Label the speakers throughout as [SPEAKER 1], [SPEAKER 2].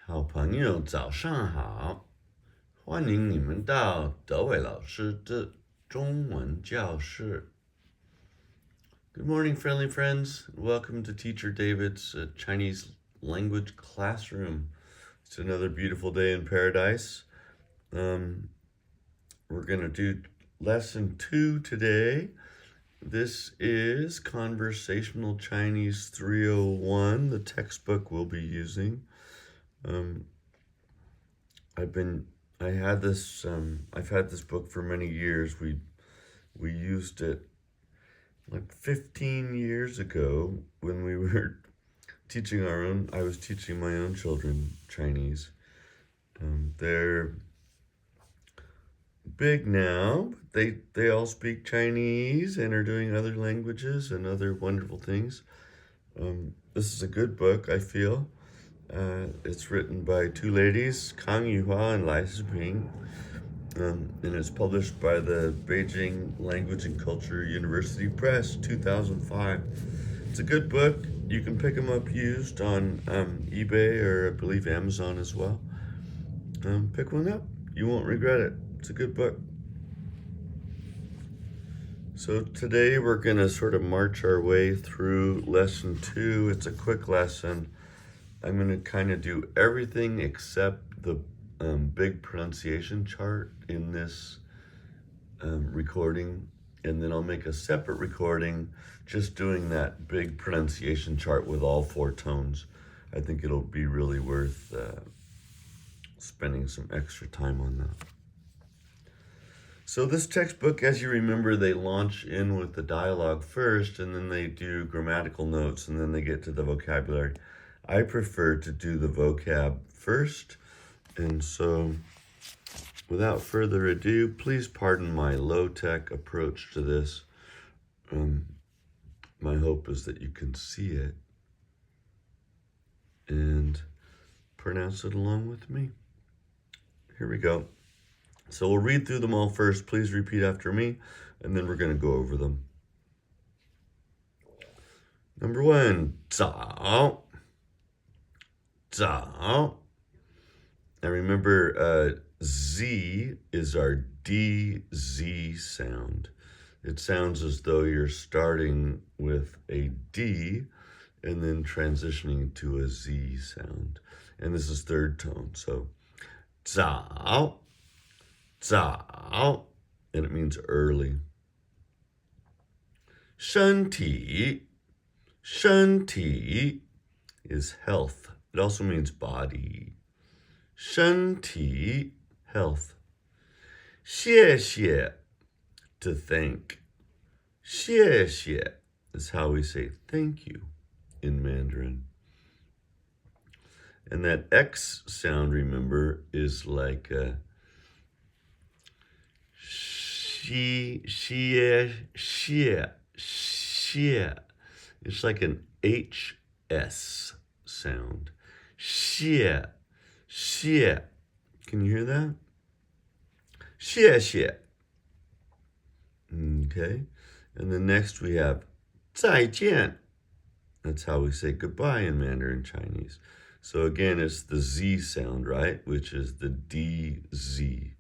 [SPEAKER 1] 好朋友，早上好！欢迎你们到德伟老师的中文教室。Good morning, friendly friends. Welcome to Teacher David's Chinese language classroom. It's another beautiful day in paradise. We're going to do lesson 2 today. This is Conversational Chinese 301, the textbook we'll be using. I've had this book for many years. We used it like 15 years ago when we were I was teaching my own children Chinese. They're big now, but they all speak Chinese and are doing other languages and other wonderful things. This is a good book, I feel. It's written by two ladies, Kang Yuhua and Ping, and it's published by the Beijing Language and Culture University Press, 2005. It's a good book. You can pick them up used on eBay or I believe Amazon as well. Pick one up. You won't regret it. It's a good book. So today we're going to sort of march our way through lesson 2. It's a quick lesson. I'm going to kind of do everything except the big pronunciation chart in this recording, and then I'll make a separate recording just doing that big pronunciation chart with all 4 tones. I think it'll be really worth spending some extra time on that. So this textbook, as you remember, they launch in with the dialogue first, and then they do grammatical notes, and then they get to the vocabulary. I prefer to do the vocab first, and so without further ado, please pardon my low-tech approach to this. My hope is that you can see it and pronounce it along with me. Here we go. So we'll read through them all first. Please repeat after me, and then we're going to go over them. Number 1, 早. 早. Now remember, Z is our DZ sound. It sounds as though you're starting with a D and then transitioning to a Z sound. And this is third tone. So, 早, 早, and it means early. 身体, 身体 is health. It also means body. 身体, health. 谢谢, to thank. 谢谢 is how we say thank you in Mandarin. And that X sound, remember, is like a she. It's like an HS sound. 谢. Can you hear that? 谢谢. Okay. And then next we have 再见. That's how we say goodbye in Mandarin Chinese. So again, it's the Z sound, right? Which is the DZ.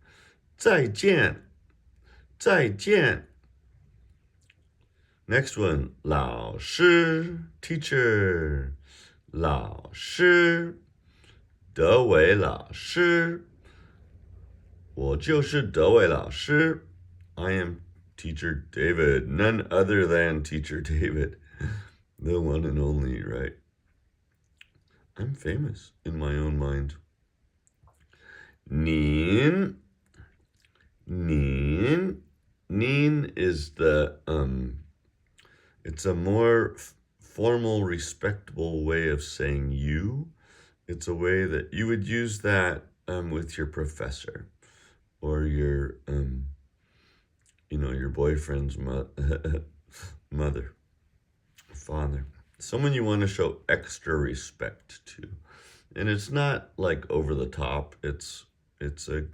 [SPEAKER 1] 再见. 再见. Next one, 老师, teacher. 老师. 德伟老师. 我就是德伟老师. I am Teacher David, none other than Teacher David, the one and only, right? I'm famous in my own mind. 您. 您. 您 is the, it's a more formal, respectable way of saying you. It's a way that you would use that with your professor or your, your boyfriend's mother, father. Someone you want to show extra respect to. And it's not like over the top. It's a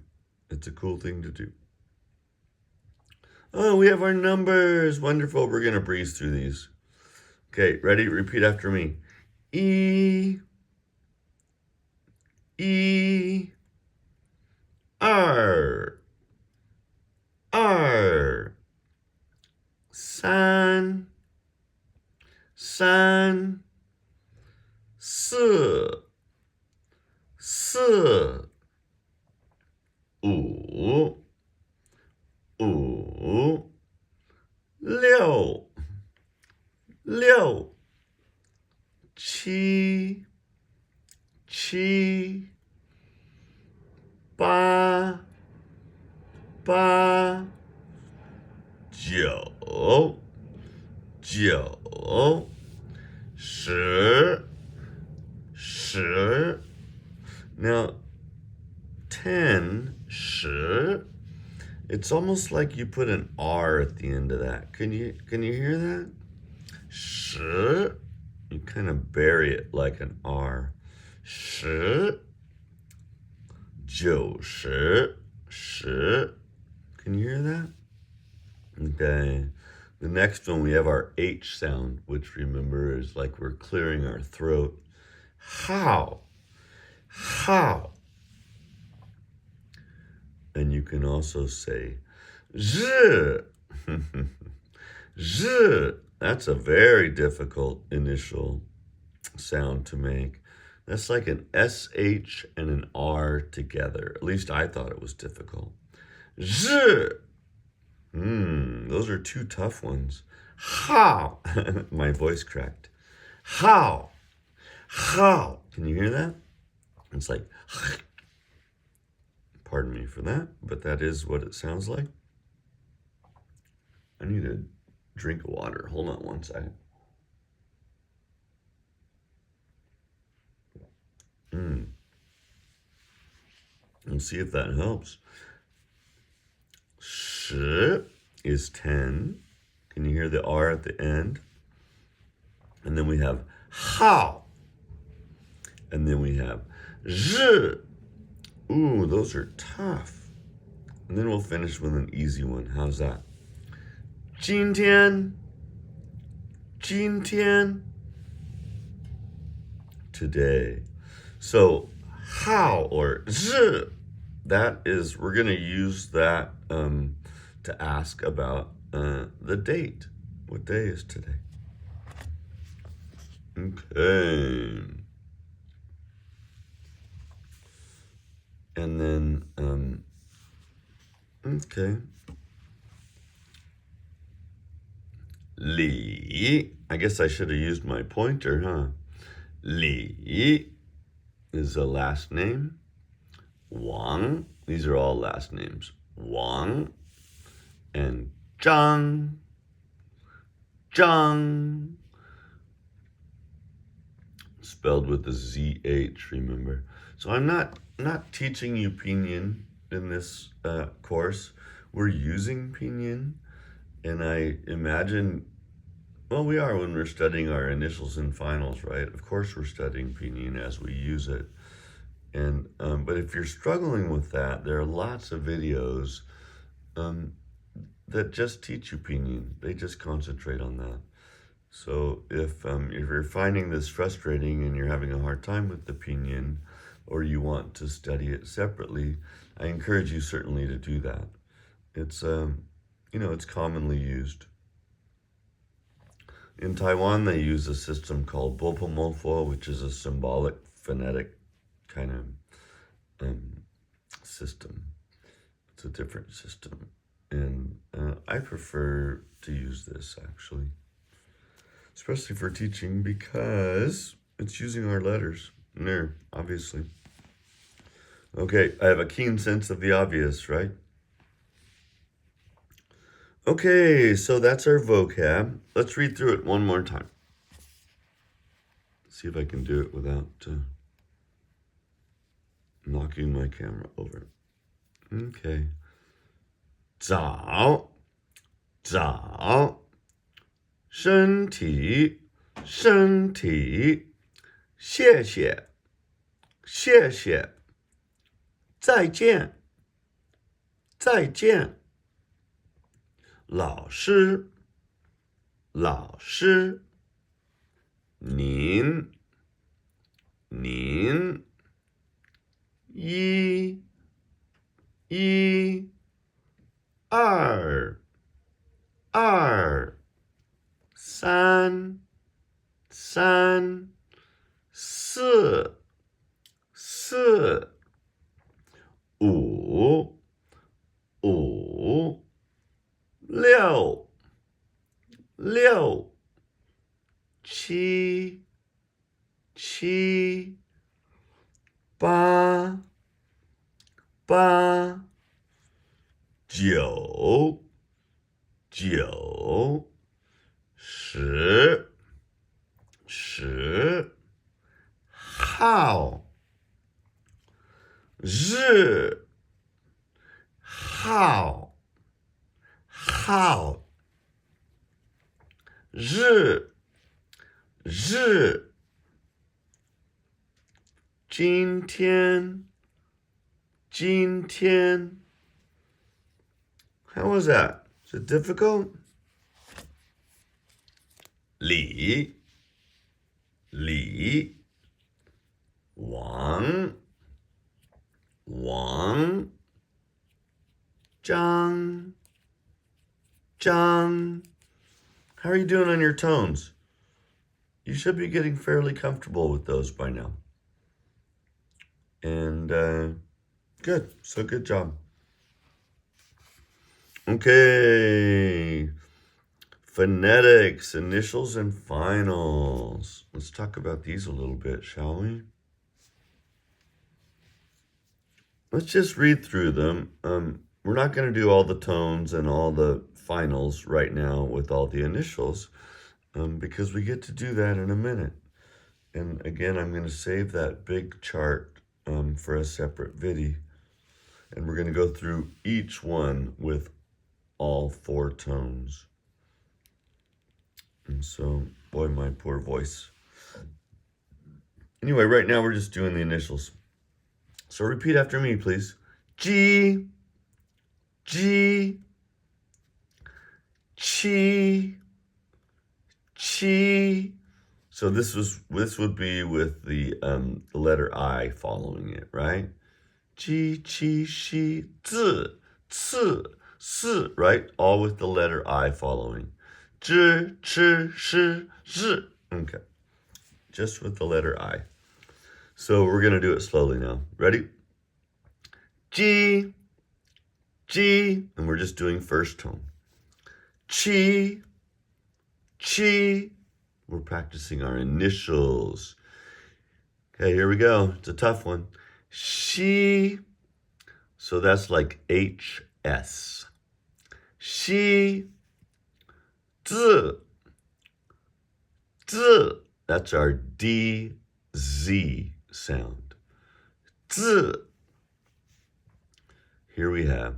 [SPEAKER 1] cool thing to do. Oh, we have our numbers. Wonderful. We're going to breeze through these. Okay, ready? Repeat after me. 一一、二、二、三、三、四、四、五、五、六、六、七、七、八、八、九、九、十、十。Now, 10, 十. It's almost like you put an R at the end of that. Can you hear that? 十. You kind of bury it like an R. 十. 九十. 十. Can you hear that? Okay. The next one, we have our H sound, which remember is like we're clearing our throat. How? How? And you can also say, zh. Zh. That's a very difficult initial sound to make. That's like an SH and an R together. At least I thought it was difficult. Zh. Those are two tough ones. How? My voice cracked. How? How? Can you hear that? It's like, pardon me for that, but that is what it sounds like. I need a drink of water. Hold on one second. Let's see if that helps. 十 is 10. Can you hear the R at the end? And then we have how. And then we have zh. Ooh, those are tough. And then we'll finish with an easy one. How's that? 今天. 今天. Today. So how or zh, that is, we're going to use that to ask about the date. What day is today? Okay. And then, okay. Li. I guess I should have used my pointer, huh? Li is a last name. Wang. These are all last names. Wang and Zhang. Zhang. Spelled with a ZH, remember. So I'm not teaching you pinyin in this course. We're using pinyin, and I imagine, well, we are when we're studying our initials and finals, right? Of course we're studying pinyin as we use it. And but if you're struggling with that, there are lots of videos that just teach you pinyin. They just concentrate on that. So if you're finding this frustrating and you're having a hard time with the pinyin, or you want to study it separately, I encourage you certainly to do that. It's it's commonly used. In Taiwan, they use a system called bopomofo, which is a symbolic phonetic kind of system. It's a different system, and I prefer to use this actually, especially for teaching because it's using our letters. There, obviously. Okay, I have a keen sense of the obvious, right? Okay, so that's our vocab. Let's read through it one more time. See if I can do it without knocking my camera over. Okay. 早,早,身体,身体,谢谢,谢谢,再见,再见,老师,老师,您,您,一、二、二、三、三、四、四、五、五、六、六、七、七、八、八、九、九、十、十、号、日、号、号、日、日、今天、今天。How was that? Is it difficult? 李、李、王、王、张、张. How are you doing on your tones? You should be getting fairly comfortable with those by now. And good. So good job. Okay. Phonetics, initials, and finals. Let's talk about these a little bit, shall we? Let's just read through them. We're not going to do all the tones and all the finals right now with all the initials because we get to do that in a minute. And again, I'm going to save that big chart for a separate video. And we're going to go through each one with all 4 tones. And so, boy, my poor voice. Anyway, right now we're just doing the initials. So repeat after me, please. G, G, Chi, Chi. So this would be with the letter I following it, right? Ji, Chi, Shi, Zi, Ci, Si, right? All with the letter I following. Zhi, Chi, Shi, Zhi. Okay. Just with the letter I. So we're going to do it slowly now. Ready? G, G, and we're just doing first tone. Chi, Chi. We're practicing our initials. Okay, here we go. It's a tough one. She. So that's like HS. She. Z. Z. That's our DZ sound. Z. Here we have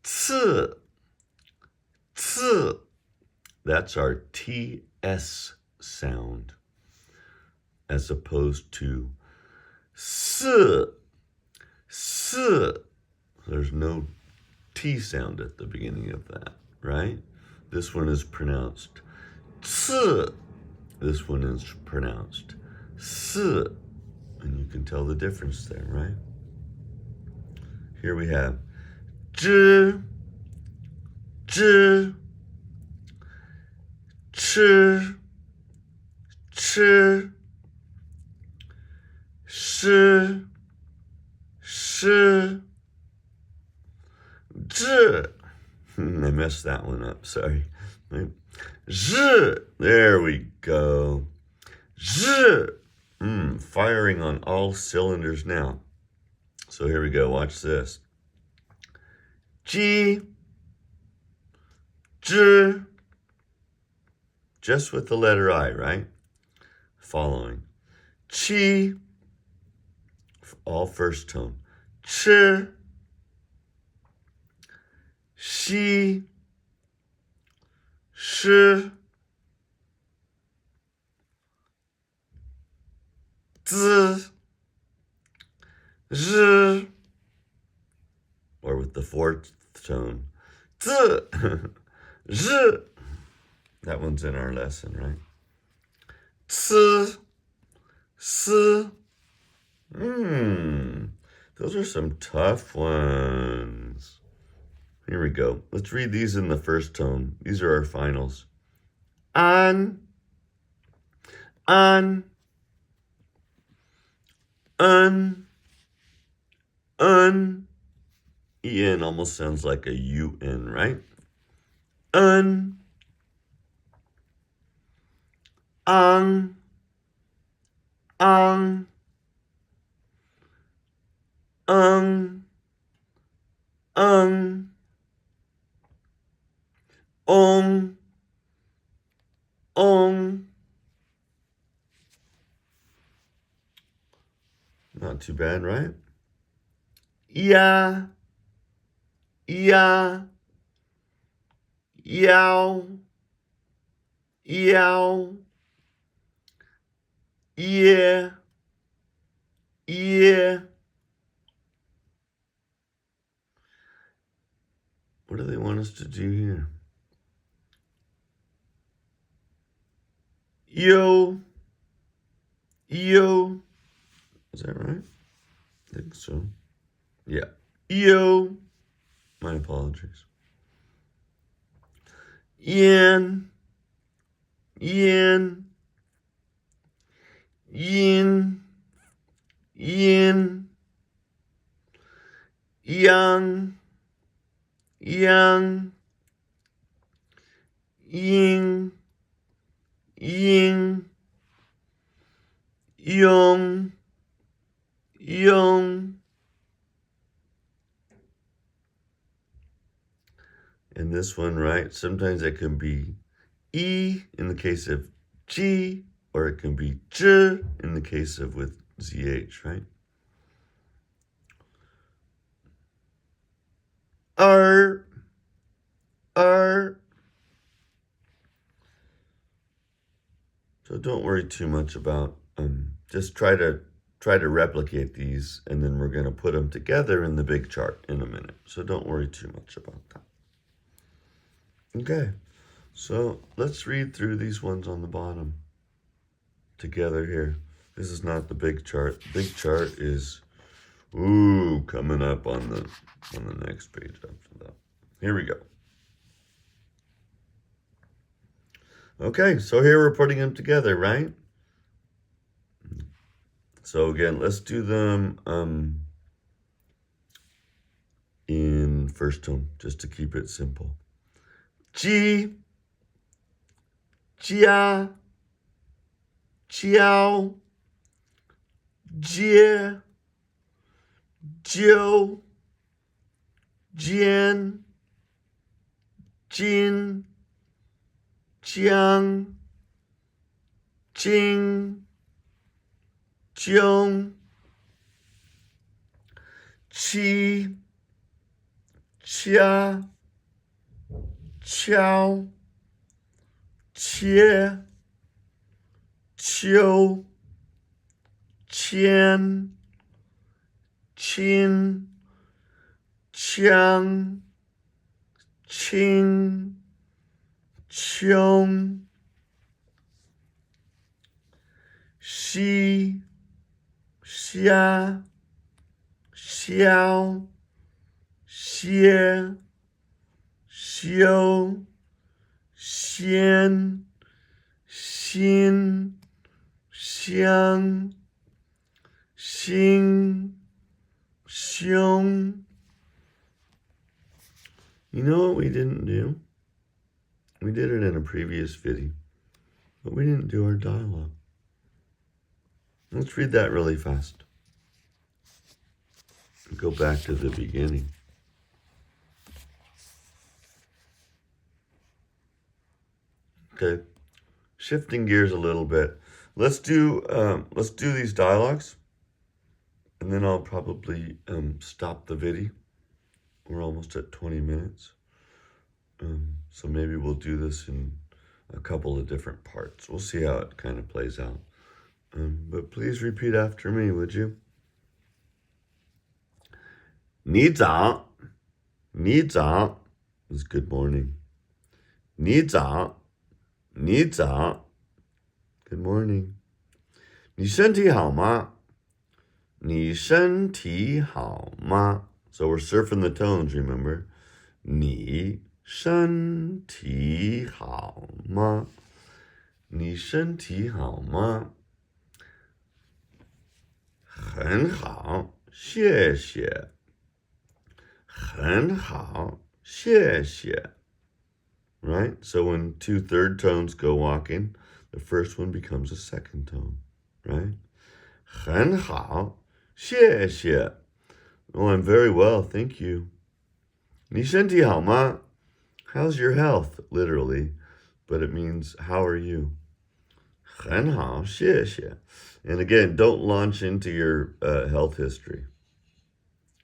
[SPEAKER 1] C. C. That's our TS sound, as opposed to S. S. There's no T sound at the beginning of that, right? This one is pronounced C. This one is pronounced S. And you can tell the difference there, right? Here we have zhi, zhi, chi, chi, shi, shi, zhi. I messed that one up, sorry. Zhi, there we go. Zhi, firing on all cylinders now. So here we go, watch this. Ji, zhi, just with the letter I, right? Following. Chi, all first tone. Chi, shi, shi, zi, zhi, or with the 4th tone. Zi, zhi. That one's in our lesson, right? Si, si. Those are some tough ones. Here we go. Let's read these in the first tone. These are our finals. An, un, un, un. En almost sounds like a UN, right? Un, ang, ang, ung, ong, ong. Not too bad, right? Ya, ya, yow, yow, yeah, yeah. What do they want us to do here? Yo, yo. Is that right? I think so. Yeah. Yo. My apologies. Yin, yin, yin, yin, yang, yang, ying, ying, yong, yong. And this one, right? Sometimes it can be E in the case of G, or it can be J in the case of with ZH, right? R, R. So don't worry too much about, just try to replicate these, and then we're going to put them together in the big chart in a minute. So don't worry too much about that. Okay, so let's read through these ones on the bottom together here. This is not the big chart. The big chart is, coming up on the next page after that. Here we go. Okay, so here we're putting them together, right? So again, let's do them in first tone, just to keep it simple. Ji, jia, jiao, jie, jiu, jian, jin, jiang, jing, jiong, qi, qia, qiao, qie, qiu, qian, qin, qiang, qing, qiong, xi, xia, xiao, xie, xiu, xian, xin, xiang, xing, xiong. You know what we didn't do? We did it in a previous video, but we didn't do our dialogue. Let's read that really fast. Go back to the beginning. Okay, shifting gears a little bit. Let's do these dialogues, and then I'll probably stop the video. We're almost at 20 minutes, so maybe we'll do this in a couple of different parts. We'll see how it kind of plays out. But please repeat after me, would you? 你早 is good morning. 你早 good morning. 你身体好吗你身体好吗? So we're surfing the tones, remember? 你身体好吗?你身体好吗?很好,谢谢。很好,谢谢. Right? So when two third tones go walking, the first one becomes a second tone, right? 很好,谢谢. Oh, I'm very well, thank you. 你身体好吗? How's your health, literally, but it means how are you? 很好,谢谢. And again, don't launch into your health history.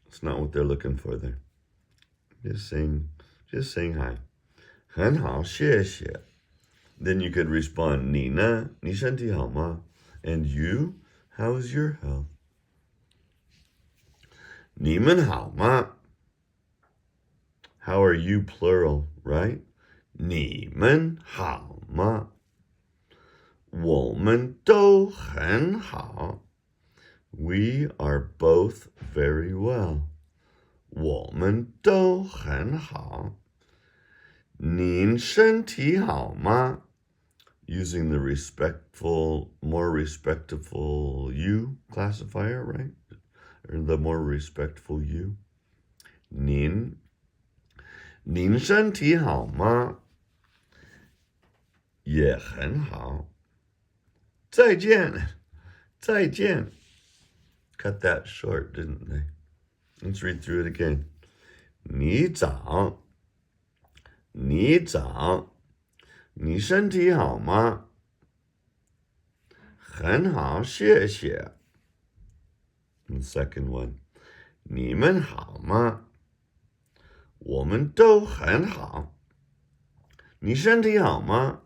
[SPEAKER 1] It's not what they're looking for there. Just saying hi. 很好,谢谢. Then you could respond, 你呢?你身体好吗? And you? How is your health? 你们好吗? How are you plural, right? 你们好吗?我们都很好. We are both very well. 我们都很好. 您身体好吗? Using the more respectful you classifier, right? Or the more respectful you. 您身体好吗? 也很好. 再见. Cut that short, didn't they? Let's read through it again. 你早. 你身体好吗? 很好,谢谢. And the second one. 你们好吗? 我们都很好. 你身体好吗?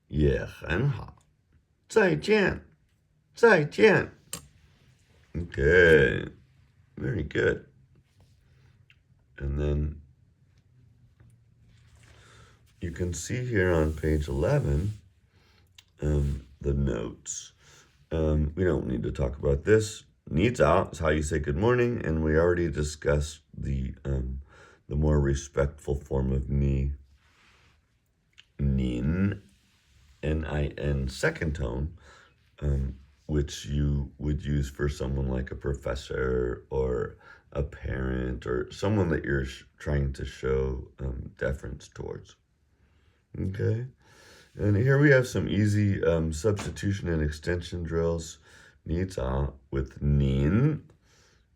[SPEAKER 1] 也很好. 再见. Okay. Very good. And then you can see here on page 11 the notes. We don't need to talk about this. 你早 is how you say good morning, and we already discussed the more respectful form of 你. 您, N-I-N second tone, which you would use for someone like a professor or a parent or someone that you're trying to show deference towards. Okay? And here we have some easy substitution and extension drills. 你早 with 您,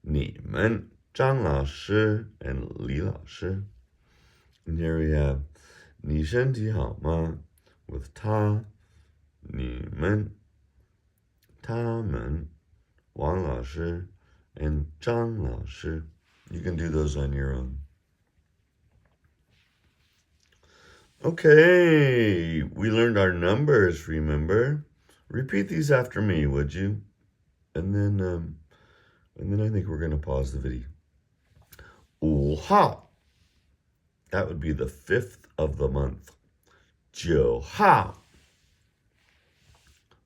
[SPEAKER 1] 你们, 张老师 and 李老师. And here we have 你身体好吗 with 他, 你们, 他们, 王老师 and 张老师. You can do those on your own. Okay, we learned our numbers, remember? Repeat these after me, would you? And then I think we're going to pause the video. 5号, that would be the 5th of the month. 9号,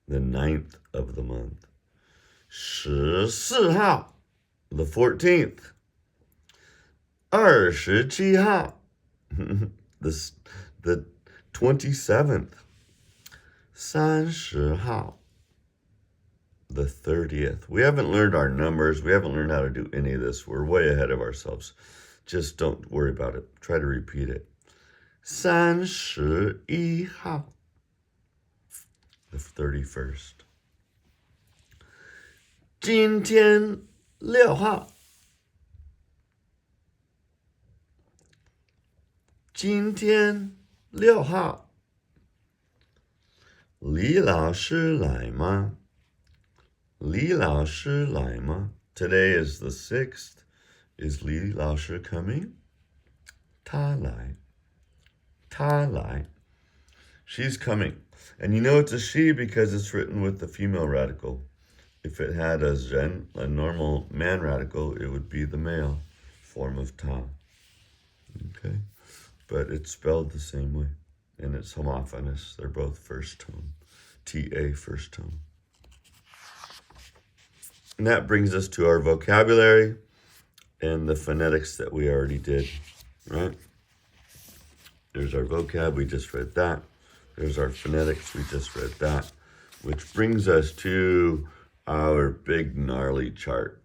[SPEAKER 1] the 9th of the month. 14号, the 14th. 27号, the 27th. 30号, the 30th. We haven't learned our numbers. We haven't learned how to do any of this. We're way ahead of ourselves. Just don't worry about it. Try to repeat it. 31号, the 31st. 今天6号. 今天6号. 李老师来吗? 李老师来吗? Today is the 6th. Is 李老师 coming? 他来. 他来. She's coming. And you know it's a she because it's written with the female radical. If it had a zhen, a normal man radical, it would be the male form of ta. Okay? But it's spelled the same way. And it's homophonous. They're both first tone. T-A, first tone. And that brings us to our vocabulary and the phonetics that we already did, right? There's our vocab, we just read that. There's our phonetics, we just read that. Which brings us to our big gnarly chart.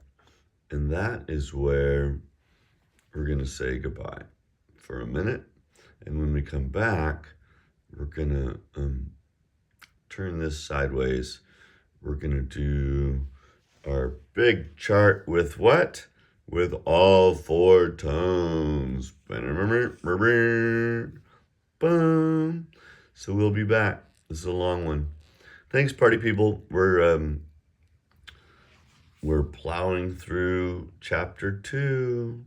[SPEAKER 1] And that is where we're going to say goodbye for a minute. And when we come back, we're going to turn this sideways. We're going to do our big chart with what? With all four tones. Boom. So we'll be back. This is a long one. Thanks, party people. We're plowing through chapter 2.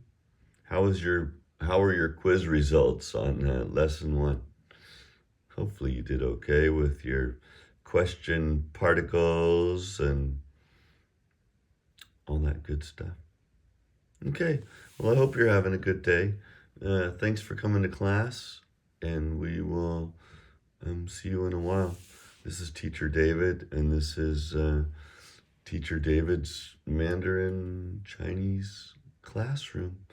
[SPEAKER 1] How are your quiz results on lesson 1? Hopefully you did okay with your question particles and all that good stuff. Okay, well, I hope you're having a good day. Thanks for coming to class, and we will see you in a while. This is Teacher David, and this is Teacher David's Mandarin Chinese classroom.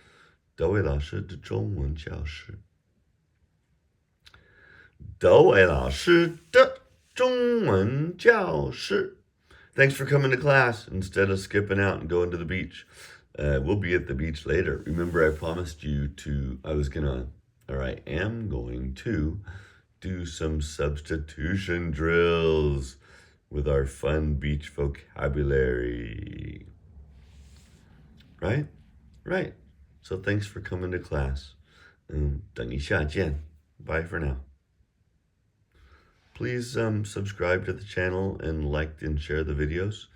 [SPEAKER 1] 德伟老师的中文教室。德伟老师的中文教室。Thanks for coming to class instead of skipping out and going to the beach. We'll be at the beach later. Remember, I promised you I am going to do some substitution drills with our fun beach vocabulary. Right? Right. So thanks for coming to class. 等一下见. Bye for now. Please subscribe to the channel and like and share the videos.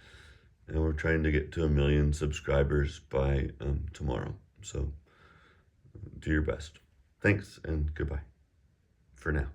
[SPEAKER 1] And we're trying to get to 1 million subscribers by tomorrow. So do your best. Thanks and goodbye for now.